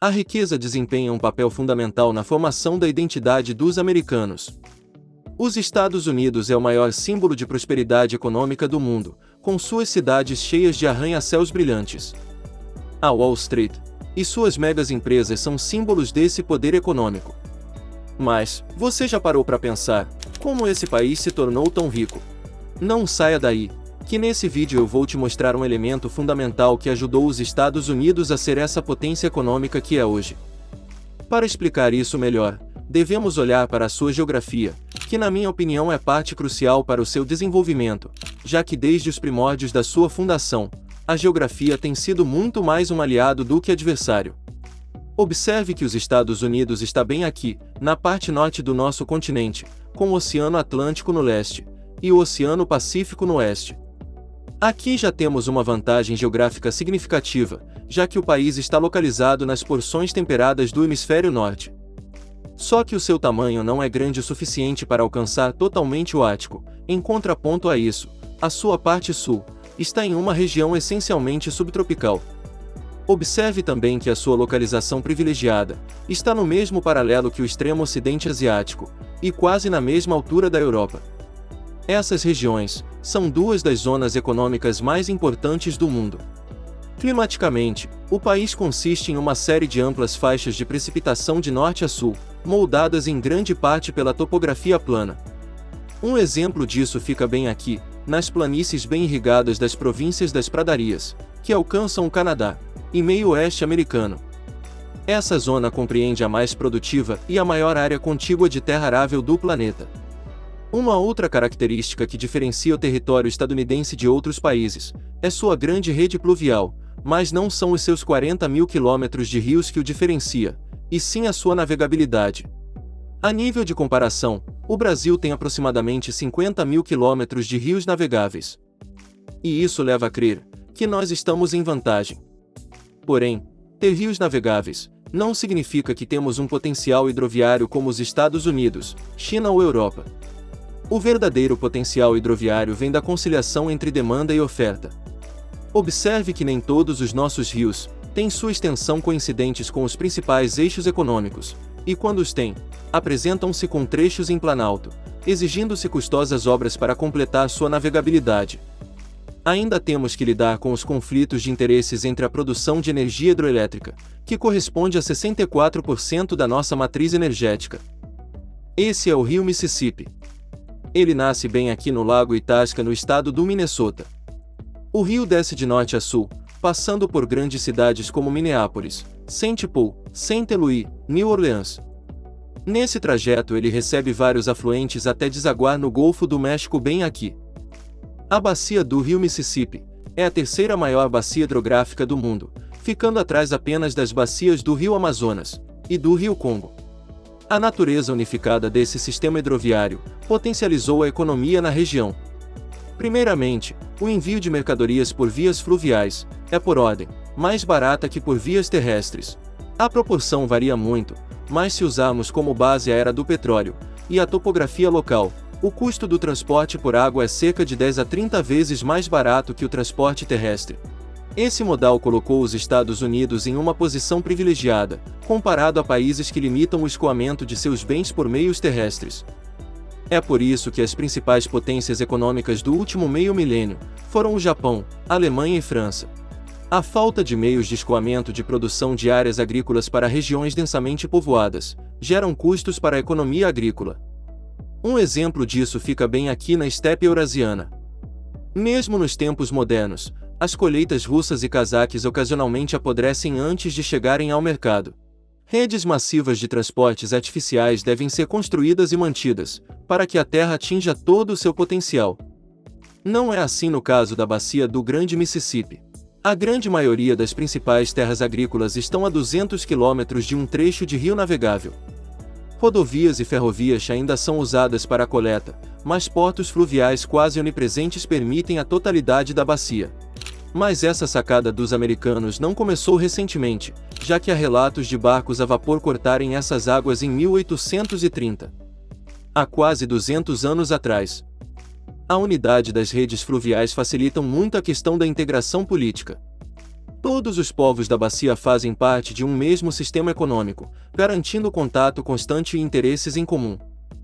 A riqueza desempenha um papel fundamental na formação da identidade dos americanos. Os Estados Unidos é o maior símbolo de prosperidade econômica do mundo, com suas cidades cheias de arranha-céus brilhantes. A Wall Street e suas megas empresas são símbolos desse poder econômico. Mas, você já parou para pensar como esse país se tornou tão rico? Não saia daí, que nesse vídeo eu vou te mostrar um elemento fundamental que ajudou os Estados Unidos a ser essa potência econômica que é hoje. Para explicar isso melhor, devemos olhar para a sua geografia, que na minha opinião é parte crucial para o seu desenvolvimento, já que desde os primórdios da sua fundação, a geografia tem sido muito mais um aliado do que adversário. Observe que os Estados Unidos está bem aqui, na parte norte do nosso continente, com o Oceano Atlântico no leste, e o Oceano Pacífico no oeste. Aqui já temos uma vantagem geográfica significativa, já que o país está localizado nas porções temperadas do hemisfério norte. Só que o seu tamanho não é grande o suficiente para alcançar totalmente o Ártico. Em contraponto a isso, a sua parte sul está em uma região essencialmente subtropical. Observe também que a sua localização privilegiada está no mesmo paralelo que o extremo ocidente asiático, e quase na mesma altura da Europa. Essas regiões são duas das zonas econômicas mais importantes do mundo. Climaticamente, o país consiste em uma série de amplas faixas de precipitação de norte a sul, moldadas em grande parte pela topografia plana. Um exemplo disso fica bem aqui, nas planícies bem irrigadas das províncias das pradarias, que alcançam o Canadá e meio oeste americano. Essa zona compreende a mais produtiva e a maior área contígua de terra arável do planeta. Uma outra característica que diferencia o território estadunidense de outros países é sua grande rede pluvial, mas não são os seus 40 mil quilômetros de rios que o diferencia, e sim a sua navegabilidade. A nível de comparação, o Brasil tem aproximadamente 50 mil quilômetros de rios navegáveis. E isso leva a crer que nós estamos em vantagem. Porém, ter rios navegáveis não significa que temos um potencial hidroviário como os Estados Unidos, China ou Europa. O verdadeiro potencial hidroviário vem da conciliação entre demanda e oferta. Observe que nem todos os nossos rios têm sua extensão coincidentes com os principais eixos econômicos, e quando os têm, apresentam-se com trechos em planalto, exigindo-se custosas obras para completar sua navegabilidade. Ainda temos que lidar com os conflitos de interesses entre a produção de energia hidroelétrica, que corresponde a 64% da nossa matriz energética. Esse é o rio Mississippi. Ele nasce bem aqui no Lago Itasca, no estado do Minnesota. O rio desce de norte a sul, passando por grandes cidades como Minneapolis, Saint Paul, Saint Louis, New Orleans. Nesse trajeto ele recebe vários afluentes até desaguar no Golfo do México bem aqui. A bacia do rio Mississippi é a terceira maior bacia hidrográfica do mundo, ficando atrás apenas das bacias do rio Amazonas e do rio Congo. A natureza unificada desse sistema hidroviário potencializou a economia na região. Primeiramente, o envio de mercadorias por vias fluviais é, por ordem, mais barata que por vias terrestres. A proporção varia muito, mas se usarmos como base a era do petróleo e a topografia local, o custo do transporte por água é cerca de 10 a 30 vezes mais barato que o transporte terrestre. Esse modal colocou os Estados Unidos em uma posição privilegiada, comparado a países que limitam o escoamento de seus bens por meios terrestres. É por isso que as principais potências econômicas do último meio milênio foram o Japão, Alemanha e França. A falta de meios de escoamento de produção de áreas agrícolas para regiões densamente povoadas geram custos para a economia agrícola. Um exemplo disso fica bem aqui na estepe eurasiana. Mesmo nos tempos modernos, as colheitas russas e cazaques ocasionalmente apodrecem antes de chegarem ao mercado. Redes massivas de transportes artificiais devem ser construídas e mantidas, para que a terra atinja todo o seu potencial. Não é assim no caso da bacia do Grande Mississippi. A grande maioria das principais terras agrícolas estão a 200 quilômetros de um trecho de rio navegável. Rodovias e ferrovias ainda são usadas para a coleta, mas portos fluviais quase onipresentes permitem a totalidade da bacia. Mas essa sacada dos americanos não começou recentemente, já que há relatos de barcos a vapor cortarem essas águas em 1830. Há quase 200 anos atrás. A unidade das redes fluviais facilitam muito a questão da integração política. Todos os povos da bacia fazem parte de um mesmo sistema econômico, garantindo contato constante e interesses em comum.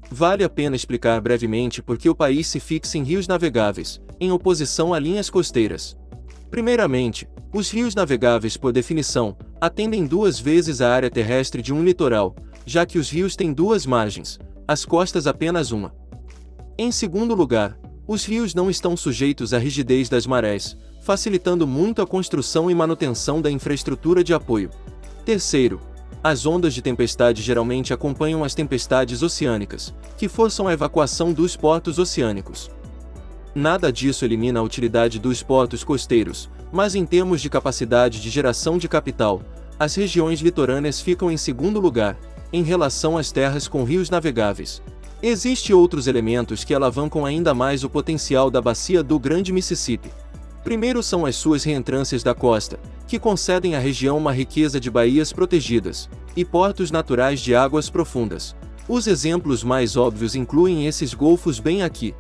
Vale a pena explicar brevemente por que o país se fixa em rios navegáveis, em oposição a linhas costeiras. Primeiramente, os rios navegáveis, por definição, atendem 2 vezes a área terrestre de um litoral, já que os rios têm 2 margens, as costas apenas uma. Em segundo lugar, os rios não estão sujeitos à rigidez das marés, facilitando muito a construção e manutenção da infraestrutura de apoio. Terceiro, as ondas de tempestade geralmente acompanham as tempestades oceânicas, que forçam a evacuação dos portos oceânicos. Nada disso elimina a utilidade dos portos costeiros, mas em termos de capacidade de geração de capital, as regiões litorâneas ficam em segundo lugar, em relação às terras com rios navegáveis. Existem outros elementos que alavancam ainda mais o potencial da bacia do Grande Mississippi. Primeiro são as suas reentrâncias da costa, que concedem à região uma riqueza de baías protegidas e portos naturais de águas profundas. Os exemplos mais óbvios incluem esses golfos bem aqui.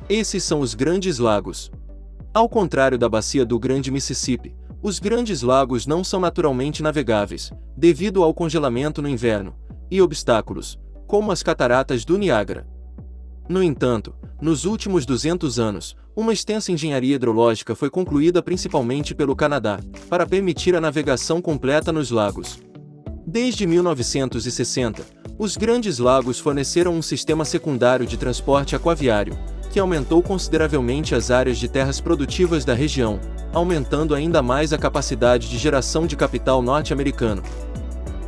Esses são os Grandes Lagos. Ao contrário da bacia do Grande Mississippi, os Grandes Lagos não são naturalmente navegáveis, devido ao congelamento no inverno e obstáculos, como as cataratas do Niágara. No entanto, nos últimos 200 anos, uma extensa engenharia hidrológica foi concluída principalmente pelo Canadá, para permitir a navegação completa nos lagos. Desde 1960, os Grandes Lagos forneceram um sistema secundário de transporte aquaviário, que aumentou consideravelmente as áreas de terras produtivas da região, aumentando ainda mais a capacidade de geração de capital norte-americano.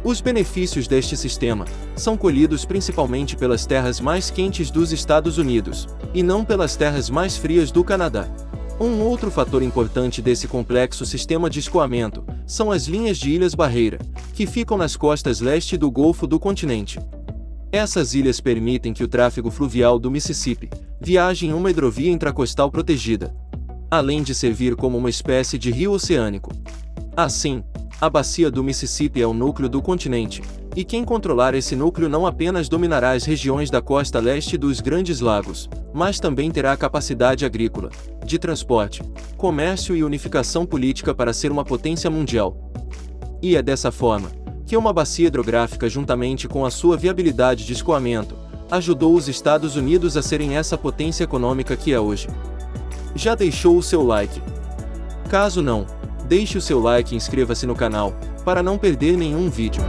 Os benefícios deste sistema são colhidos principalmente pelas terras mais quentes dos Estados Unidos, e não pelas terras mais frias do Canadá. Um outro fator importante desse complexo sistema de escoamento são as linhas de ilhas barreira, que ficam nas costas leste do Golfo do continente. Essas ilhas permitem que o tráfego fluvial do Mississippi viaje em uma hidrovia intracostal protegida, além de servir como uma espécie de rio oceânico. Assim, a bacia do Mississippi é o núcleo do continente, e quem controlar esse núcleo não apenas dominará as regiões da costa leste dos Grandes Lagos, mas também terá a capacidade agrícola, de transporte, comércio e unificação política para ser uma potência mundial. E é dessa forma que uma bacia hidrográfica, juntamente com a sua viabilidade de escoamento, ajudou os Estados Unidos a serem essa potência econômica que é hoje. Já deixou o seu like? Caso não, deixe o seu like e inscreva-se no canal, para não perder nenhum vídeo.